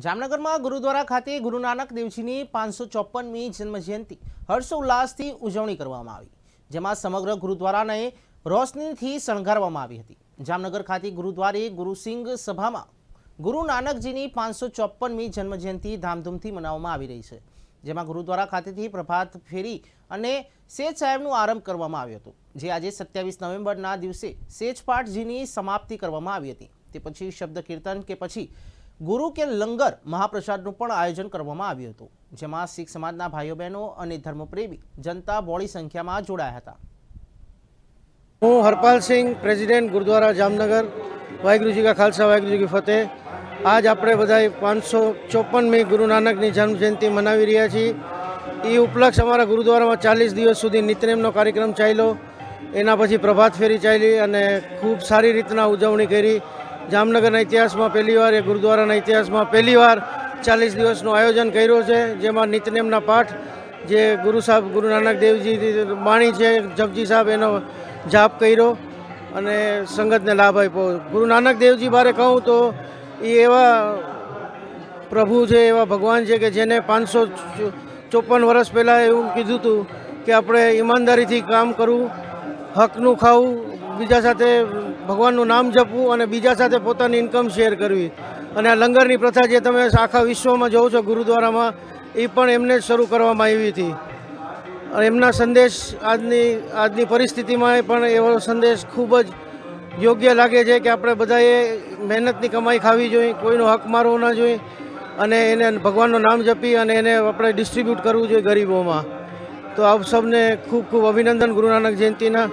જામનગરમાં ગુરુદ્વારા ખાતે ગુરુ નાનક દેવજીની 554મી જન્મજયંતિ હર્ષોલ્લાસથી ઉજવણી કરવામાં આવી, જેમાં સમગ્ર ગુરુદ્વારાને રોશનીથી શણગારવામાં આવી હતી। જામનગર ખાતે ગુરુદ્વારે ગુરુસિંઘ સભામાં ગુરુ નાનકજીની 554મી જન્મજયંતિ ધામધૂમથી મનાવવામાં આવી રહી છે, જેમાં ગુરુદ્વારા ખાતેથી પ્રભાત ફેરી અને સેજ સાહેબનો આરંભ કરવામાં આવ્યો હતો, જે આજે 27 નવેમ્બરના દિવસે સેજ પાઠજીની સમાપ્તિ કરવામાં આવી હતી। તે પછી શબ્દ કીર્તન કે પછી ગુરુ કે લંગર મહાપ્રસાદનું પણ આયોજન કરવામાં આવ્યું હતું, જેમાં શીખ સમાજના ભાઈઓ બહેનો અને ધર્મપ્રેમી જનતા બહોળી સંખ્યામાં જોડાયા હતા। હું हरपाल सिंह, प्रेसिडेंट गुरुद्वारा जामनगर। वाहिगुरु जी का खालसा, वाहिगुरु जी की फतेह। आज આપણે બધા 554મી ગુરુ નાનકની જન્મ જયંતિ મનાવી રહ્યા છીએ। એ ઉપલક્ષ અમારા ગુરુદ્વારામાં 40 દિવસ સુધી નિત્યનેમનો કાર્યક્રમ ચાલ્યો, એના પછી પ્રભાત ફેરી ચાલી અને ખૂબ સારી રીતના ઉજવણી કરી। જામનગરના ઇતિહાસમાં પહેલીવાર, એ ગુરુદ્વારાના ઇતિહાસમાં પહેલીવાર 40 દિવસનું આયોજન કર્યું છે, જેમાં નિત્યનેમના પાઠ જે ગુરુ સાહેબ ગુરુ નાનક દેવજી બાણી છે જપજી સાહેબ, એનો જાપ કર્યો અને સંગતને લાભ આપ્યો। ગુરુ નાનક દેવજી બારે કહું તો એ એવા પ્રભુ છે, એવા ભગવાન છે કે જેને 554 વર્ષ પહેલાં એવું કીધું હતું કે આપણે ઈમાનદારીથી કામ કરવું, હકનું ખાવું, બીજા સાથે ભગવાનનું નામ જપવું અને બીજા સાથે પોતાની ઇન્કમ શેર કરવી। અને આ લંગરની પ્રથા જે તમે આખા વિશ્વમાં જોવો છો ગુરુદ્વારામાં, એ પણ એમને જ શરૂ કરવામાં આવી હતી। અને એમના સંદેશ આજની પરિસ્થિતિમાં પણ એવો સંદેશ ખૂબ જ યોગ્ય લાગે છે કે આપણે બધાએ મહેનતની કમાઈ ખાવી જોઈએ, કોઈનો હક મારવો ન જોઈએ અને એને ભગવાનનું નામ જપી અને એને આપણે ડિસ્ટ્રીબ્યુટ કરવું જોઈએ ગરીબોમાં। તો આપ સૌને ખૂબ ખૂબ અભિનંદન ગુરુ નાનક જયંતિના।